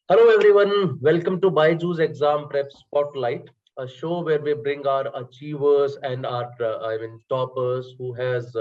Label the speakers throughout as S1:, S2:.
S1: Hello everyone, welcome to BYJU'S Exam Prep Spotlight, a show where we bring our achievers and our toppers who has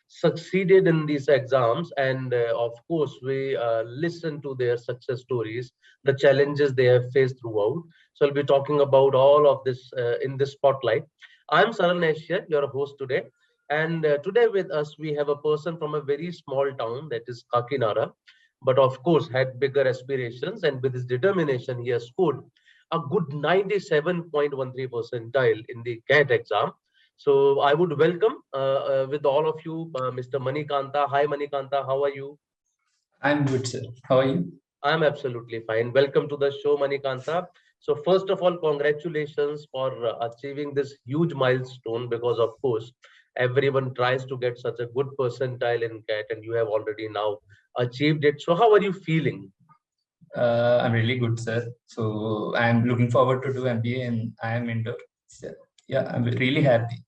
S1: succeeded in these exams, and of course we listen to their success stories, the challenges they have faced throughout. So I'll be talking about all of this in this spotlight. I'm Saran Asia, your host today, and today with us we have a person from a very small town, that is Kakinada, but of course had bigger aspirations, and with his determination he has scored a good 97.13 percentile in the CAT exam. So I would welcome with all of you Mr. Manikanta. Hi Manikanta, how are you?
S2: I'm good, sir. How are you?
S1: I'm absolutely fine. Welcome to the show, Manikanta. So first of all, congratulations for achieving this huge milestone, because of course everyone tries to get such a good percentile in CAT, and you have already now achieved it. So how are you feeling?
S2: I'm really good, sir. So I'm looking forward to do MBA and I am indoor. So, yeah, I'm really happy.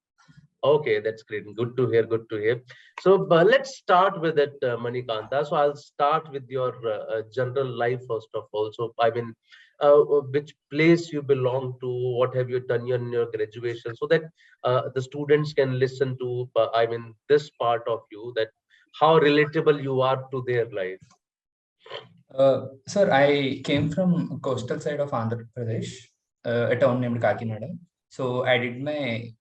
S1: Okay, that's great. Good to hear. Good to hear. So let's start with it, Manikanta. So I'll start with your general life first of all. So which place you belong to? What have you done in your graduation? So that the students can listen to. This part of you, that how relatable you are to their life.
S2: Sir, I came from coastal side of Andhra Pradesh, a town named Kakinada. So I did my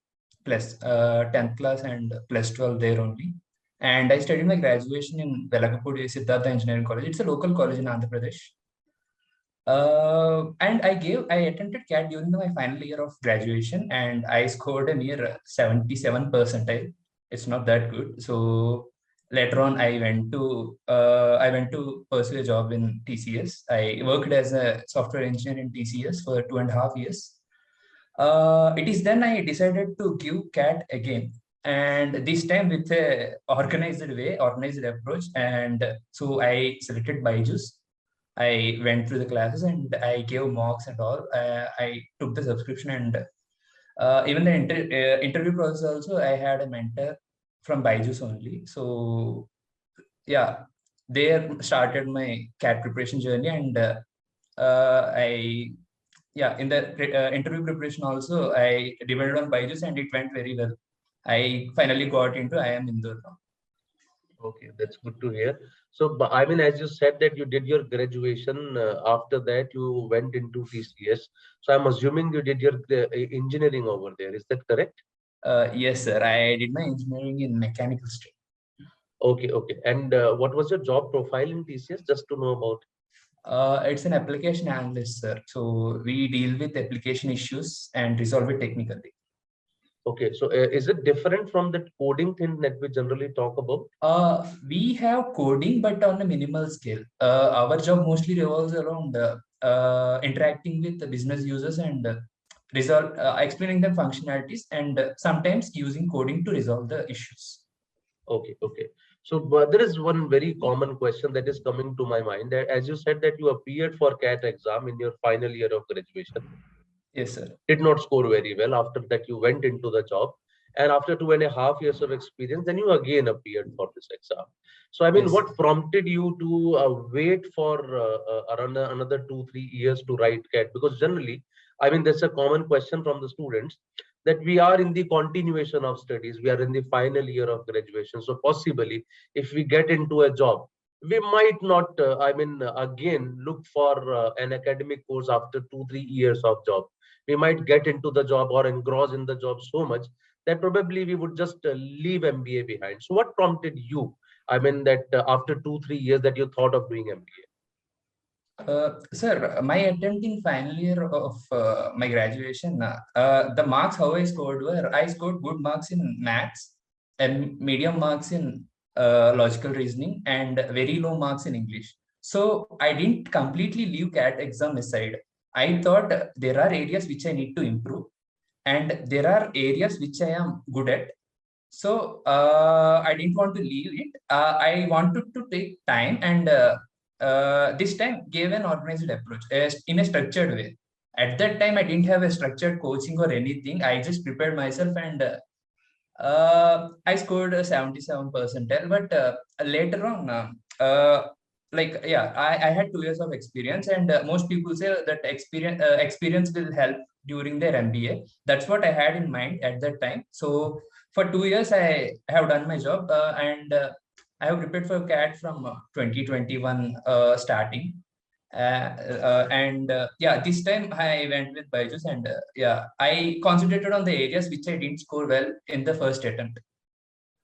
S2: 10th class and plus 12 there only. And I studied my graduation in Velagapudi Siddhartha Engineering College. It's a local college in Andhra Pradesh. And I attempted CAT during my final year of graduation, and I scored a near 77 percentile. It's not that good. So later on, I went to pursue a job in TCS. I worked as a software engineer in TCS for 2.5 years. It is then I decided to give CAT again, and this time with a organized approach. And so I selected BYJU'S. I went through the classes and I gave mocks and all. I took the subscription, and even the interview process also, I had a mentor from BYJU'S only. So yeah, there started my CAT preparation journey, and I yeah, in the interview preparation also, I depended on BYJU'S and it went very well. I finally got into IIM Indore now.
S1: Okay, that's good to hear. So, as you said that you did your graduation, after that you went into TCS. So, I'm assuming you did your engineering over there. Is that correct?
S2: Yes, sir. I did my engineering in mechanical stream.
S1: Okay, okay. And what was your job profile in TCS? Just to know about.
S2: It's an application analyst, sir. So we deal with application issues and resolve it technically.
S1: Okay, so is it different from that coding thing that we generally talk about?
S2: We have coding, but on a minimal scale. Our job mostly revolves around interacting with the business users and explaining them functionalities, and sometimes using coding to resolve the issues.
S1: Okay, okay. So there is one very common question that is coming to my mind. That as you said that you appeared for CAT exam in your final year of graduation,
S2: Yes, sir.
S1: did not score very well. After that, you went into the job, and after 2.5 years of experience, then you again appeared for this exam. So,
S2: Yes.
S1: what prompted you to wait for around another 2-3 years to write CAT? Because generally, that's a common question from the students, that we are in the continuation of studies, we are in the final year of graduation. So, possibly, if we get into a job, we might not, again look for an academic course after 2-3 years of job. We might get into the job or engross in the job so much that probably we would just leave MBA behind. So what prompted you? That after 2-3 years that you thought of doing MBA.
S2: Sir, my attempt in final year of my graduation, the marks how I scored were I scored good marks in maths and medium marks in logical reasoning and very low marks in English. So I didn't completely leave CAT exam aside. I thought there are areas which I need to improve, and there are areas which I am good at. So I didn't want to leave it. I wanted to take time and this time gave an organized approach in a structured way. At that time, I didn't have a structured coaching or anything. I just prepared myself, and I scored a 77 percentile. But later on, like, yeah, I had 2 years of experience, and most people say that experience will help during their MBA. That's what I had in mind at that time. So for 2 years, I have done my job, and I have prepared for CAT from 2021 starting. Yeah, this time I went with BYJU'S, and yeah, I concentrated on the areas which I didn't score well in the first attempt.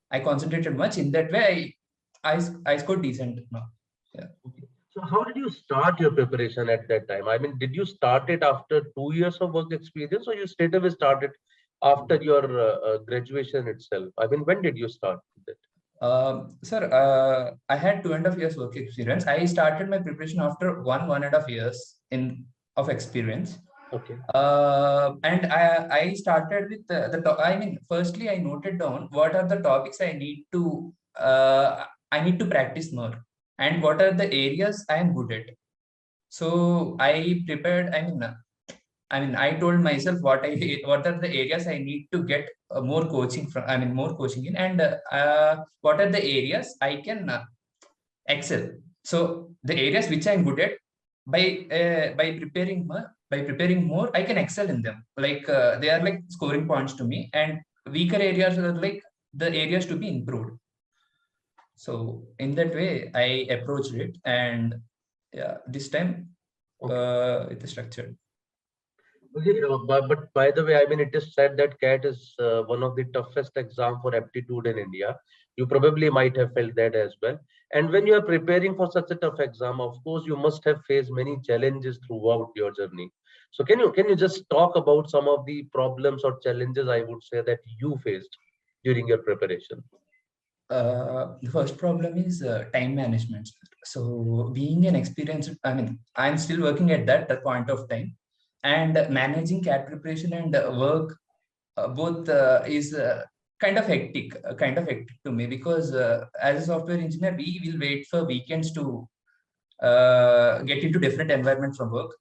S2: I concentrated much in that way. I scored decent now. Yeah.
S1: Okay. So how did you start your preparation at that time? I mean, did you start it after 2 years of work experience, or you straight away started after your graduation itself? I mean, when did you start with it?
S2: Sir, I had 2.5 years work experience. I started my preparation after 1.5 years in of experience.
S1: Okay.
S2: And I started with I mean, firstly, I noted down what are the topics I need to practice more, and what are the areas I am good at. So I prepared. I told myself what are the areas I need to get more coaching from. I mean, more coaching in, and what are the areas I can excel. So the areas which I'm good at, by preparing more, I can excel in them. Like they are like scoring points to me, and weaker areas are like the areas to be improved. So in that way, I approached it, and yeah, this time it is structured.
S1: Okay, but by the way, I mean, it is said that CAT is one of the toughest exam for aptitude in India. You probably might have felt that as well. And when you are preparing for such a tough exam, of course, you must have faced many challenges throughout your journey. So can you just talk about some of the problems or challenges, I would say, that you faced during your preparation?
S2: The first problem is time management. So being an experienced, I mean, I'm still working at that point of time, and managing CAT preparation and work both is kind of hectic to me, because as a software engineer, we will wait for weekends to get into different environment from work.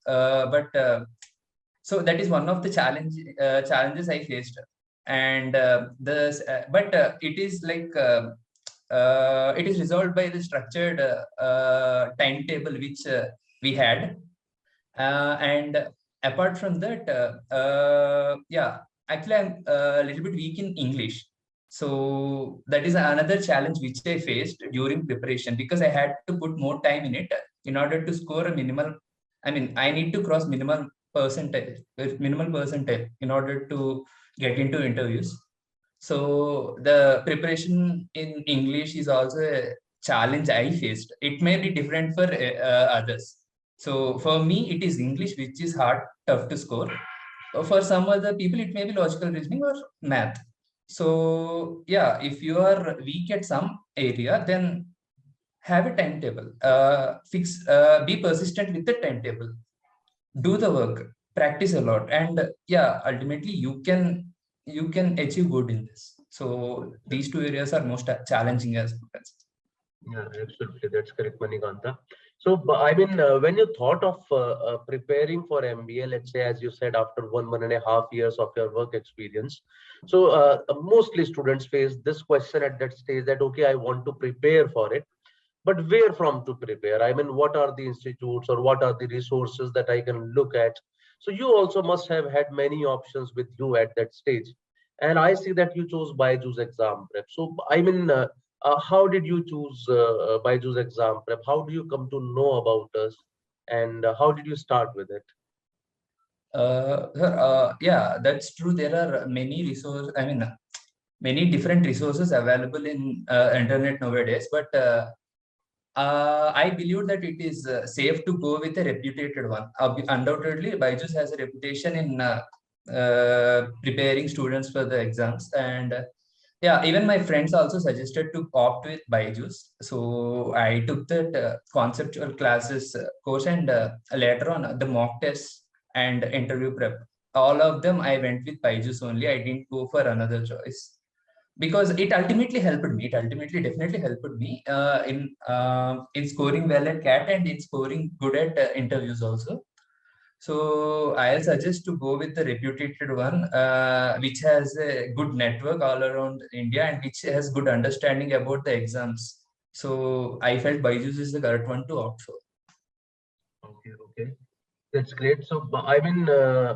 S2: So that is one of the challenges I faced, and but it is like it is resolved by the structured timetable which we had, and apart from that, yeah, actually I'm a little bit weak in English. So that is another challenge which I faced during preparation, because I had to put more time in it in order to score a minimal. I mean, I need to cross minimal percentile in order to get into interviews. So the preparation in English is also a challenge I faced. It may be different for others. So for me, it is English which is hard, tough to score. For some other people, it may be logical reasoning or math. So yeah, if you are weak at some area, then have a timetable. Be persistent with the timetable. Do the work, practice a lot, and yeah, ultimately you can achieve good in this. So these two areas are most challenging as students.
S1: Yeah, absolutely. That's correct, Manikanta. So, I mean, when you thought of preparing for MBA, let's say, as you said, after 1.5 years of your work experience, so mostly students face this question at that stage that, okay, I want to prepare for it, but where from to prepare? I mean, what are the institutes or what are the resources that I can look at? So you also must have had many options with you at that stage. And I see that you chose BYJU'S exam prep. So, I mean, how did you choose BYJU'S exam prep? How do you come to know about us? And how did you start with it?
S2: Yeah, that's true. There are many resources. I mean, many different resources available in internet nowadays. But I believe that it is safe to go with a reputed one. Undoubtedly, BYJU'S has a reputation in preparing students for the exams, and yeah, even my friends also suggested to opt with BYJU'S. So I took that conceptual classes course, and later on the mock tests and interview prep. All of them I went with BYJU'S only. I didn't go for another choice, because it ultimately helped me. It ultimately definitely helped me in scoring well at CAT, and in scoring good at interviews also. So I'll suggest to go with the reputed one, which has a good network all around India, and which has good understanding about the exams. So I felt BYJU'S is the correct one to opt for.
S1: Okay. That's great. So, I mean,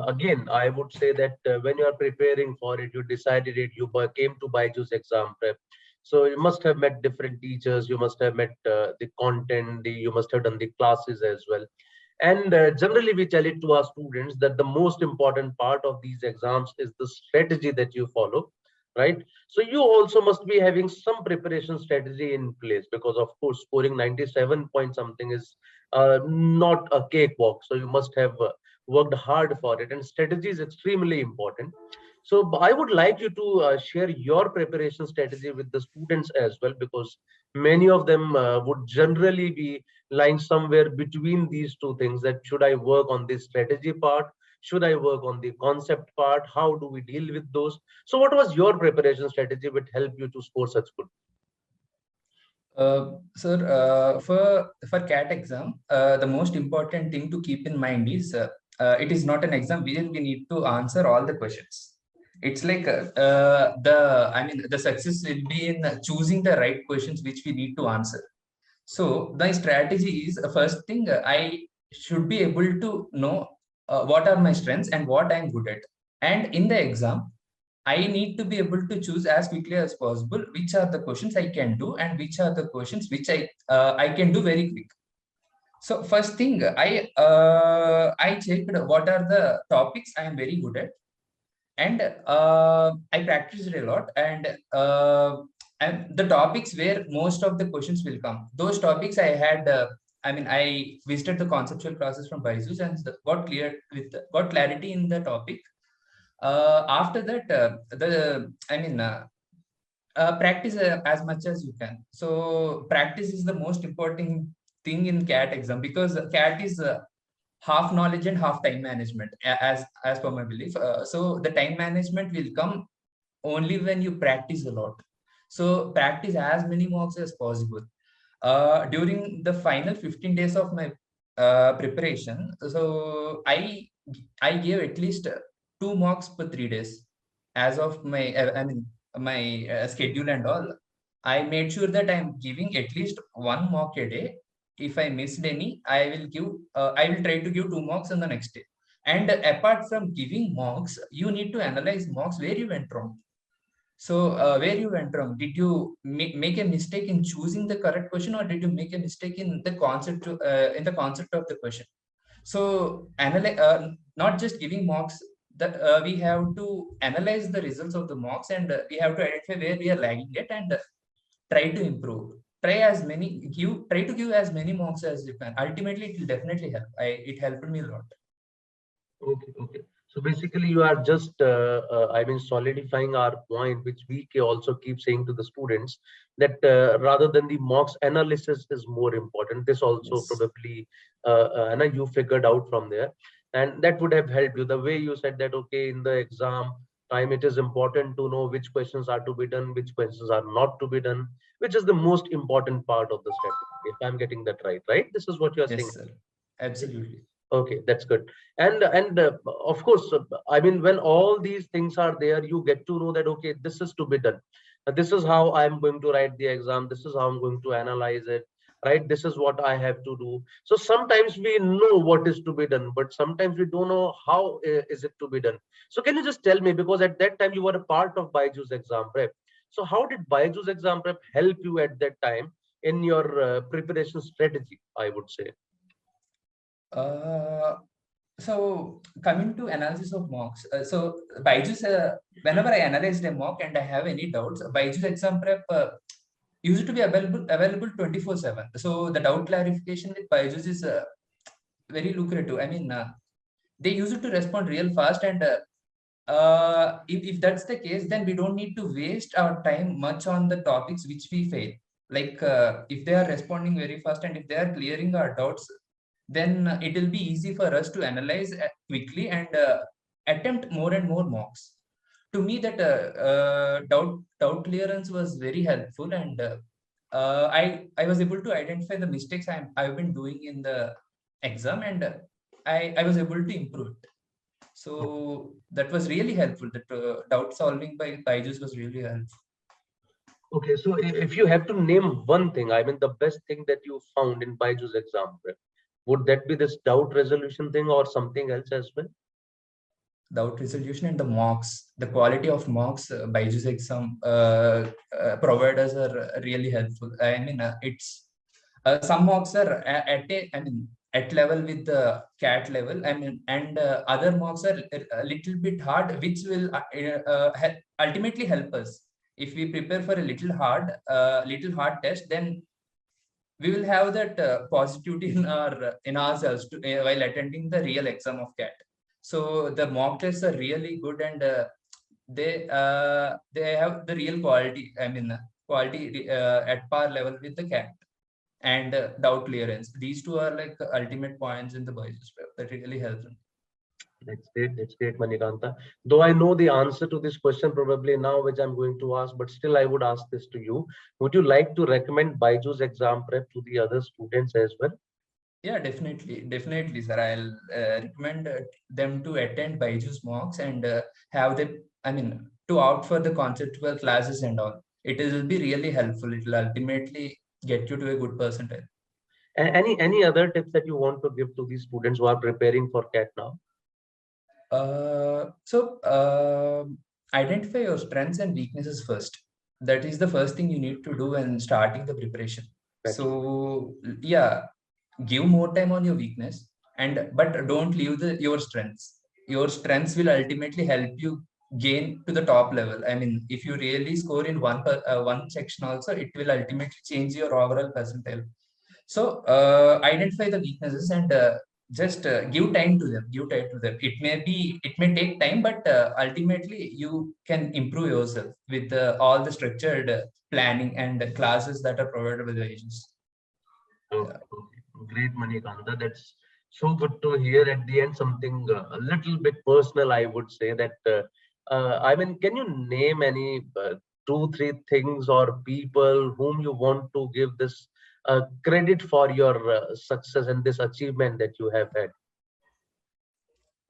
S1: again, I would say that when you are preparing for it, you decided it, you came to BYJU'S exam prep. So you must have met different teachers, you must have met the content, you must have done the classes as well. And generally, we tell it to our students that the most important part of these exams is the strategy that you follow, right? So you also must be having some preparation strategy in place, because, of course, scoring 97 point something is not a cakewalk. So you must have worked hard for it, and strategy is extremely important. So I would like you to share your preparation strategy with the students as well, because many of them would generally be lying somewhere between these two things, that should I work on this strategy part, should I work on the concept part, how do we deal with those? So what was your preparation strategy which helped you to score such good?
S2: Sir, for CAT exam, the most important thing to keep in mind is it is not an exam where we need to answer all the questions. It's like the success will be in choosing the right questions which we need to answer. So my strategy is first thing, I should be able to know what are my strengths and what I'm good at. And in the exam, I need to be able to choose as quickly as possible which are the questions I can do and which are the questions which I can do very quick. So first thing, I checked what are the topics I am very good at, and I practiced a lot, and the topics where most of the questions will come, those topics I had. I visited the conceptual classes from BYJU'S and got clarity in the topic. After that, practice as much as you can. So practice is the most important thing in CAT exam, because CAT is half knowledge and half time management, as per my belief. So the time management will come only when you practice a lot. So practice as many mocks as possible. During the final 15 days of my preparation, so I gave at least 2 mocks per 3 days. As of my, my schedule and all, I made sure that I'm giving at least 1 mock a day. If I missed any, I will try to give 2 mocks on the next day. And apart from giving mocks, you need to analyze mocks where you went wrong. So where you went wrong? Did you make a mistake in choosing the correct question, or did you make a mistake in the concept of the question? So not just giving mocks. That we have to analyze the results of the mocks, and we have to identify where we are lagging at, and try to improve. Try to give as many mocks as you can. Ultimately, it will definitely help. It helped me a lot.
S1: Okay. So basically, you are just, solidifying our point, which we also keep saying to the students, that rather than the mocks, analysis is more important. This also
S2: Yes.
S1: probably, you figured out from there, and that would have helped you. The way you said that, okay, in the exam time, it is important to know which questions are to be done, which questions are not to be done, which is the most important part of the strategy. If I'm getting that right, right? This is what you are saying.
S2: Yes, sir. Absolutely.
S1: Okay, that's good. And of course, I mean, when all these things are there, you get to know that, okay, this is to be done. This is how I'm going to write the exam. This is how I'm going to analyze it, right? This is what I have to do. So sometimes we know what is to be done, but sometimes we don't know how is it to be done. So can you just tell me, because at that time you were a part of BYJU'S exam prep. So how did BYJU'S exam prep help you at that time in your preparation strategy, I would say?
S2: Uh, so coming to analysis of mocks, so BYJU'S, whenever I analyze a mock and I have any doubts, BYJU'S exam prep used to be available 24/7. So the doubt clarification with BYJU'S is very lucrative. They used to respond real fast, and if that's the case, then we don't need to waste our time much on the topics which we fail. Like if they are responding very fast and if they are clearing our doubts, then it will be easy for us to analyze quickly and attempt more and more mocks. To me, that doubt clearance was very helpful, and I was able to identify the mistakes I've been doing in the exam, and I was able to improve it. So that was really helpful. That doubt solving by BYJU'S was really helpful.
S1: Okay, so if you have to name one thing, I mean, the best thing that you found in BYJU'S exam prep, would that be this doubt resolution thing or something else as well?
S2: Doubt resolution and the mocks, the quality of mocks BYJU'S exam providers are really helpful. I mean, it's some mocks are at level with the cat level. I mean, and other mocks are a little bit hard, which will ultimately help us. If we prepare for a little hard test, then we will have that positivity in ourselves while attending the real exam of cat. So the mock tests are really good, and they have the real quality. I mean, quality at par level with the cat and doubt clearance. These two are like ultimate points in the BYJU'S prep that really helps them.
S1: That's great, Manikanta. Though I know the answer to this question probably now, which I'm going to ask, but still I would ask this to you. Would you like to recommend BYJU'S exam prep to the other students as well?
S2: Yeah, definitely, sir. I'll recommend them to attend BYJU'S mocks and have them. I mean, to opt for the conceptual classes and all. It will be really helpful. It will ultimately get you to a good percentile.
S1: Any other tips that you want to give to these students who are preparing for CAT now?
S2: Identify your strengths and weaknesses first. That is the first thing you need to do when starting the preparation.
S1: That's
S2: So yeah, give more time on your weakness, and but don't leave your strengths. Your strengths will ultimately help you gain to the top level. I mean, if you really score in one section also, it will ultimately change your overall percentile. So identify the weaknesses and just give time to them. Give time to them. It may take time, but ultimately you can improve yourself with all the structured planning and classes that are provided by the agents.
S1: okay. Great, Manikanta. That's so good to hear. At the end, something a little bit personal, I would say that. I mean, can you name any two, three things or people whom you want to give this credit for your success and this achievement that you have had?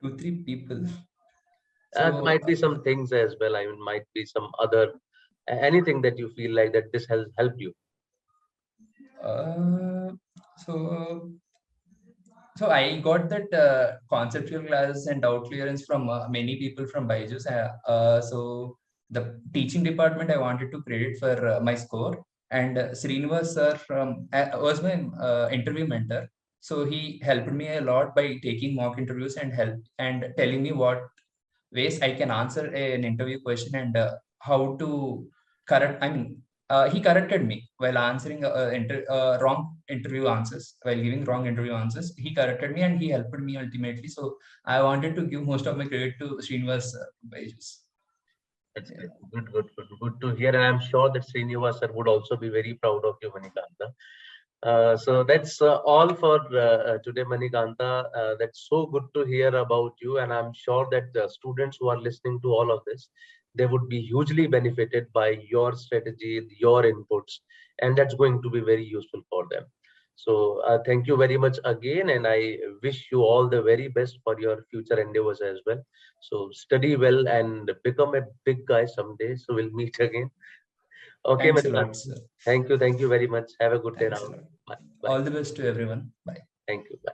S2: Two, three people.
S1: Might
S2: So
S1: be some things as well. I mean, might be some other anything that you feel like that this has helped you.
S2: uh, so So I got that conceptual classes and doubt clearance from many people from BYJU'S. So the teaching department I wanted to credit for my score, and Srinivas sir was my interview mentor. So he helped me a lot by taking mock interviews and telling me what ways I can answer an interview question and how to correct. I mean, he corrected me while answering wrong interview answers, while giving wrong interview answers. He corrected me and he helped me ultimately. So I wanted to give most of my credit to Srinivas BYJU'S.
S1: That's
S2: Yeah.
S1: great. Good to hear. And I'm sure that Srinivas sir would also be very proud of you, Manikanta. So that's all for today, Manikanta. That's so good to hear about you. And I'm sure that the students who are listening to all of this, they would be hugely benefited by your strategy, your inputs, and that's going to be very useful for them. So thank you very much again, and I wish you all the very best for your future endeavors as well. So study well and become a big guy someday. So we'll meet again. Okay,
S2: Thanks a
S1: Manikanta.
S2: lot, sir.
S1: Thank you. Thank you very much. Have a good day
S2: Thanks a
S1: now.
S2: lot.
S1: Bye. Bye.
S2: All the best to everyone. Bye.
S1: Thank you. Bye.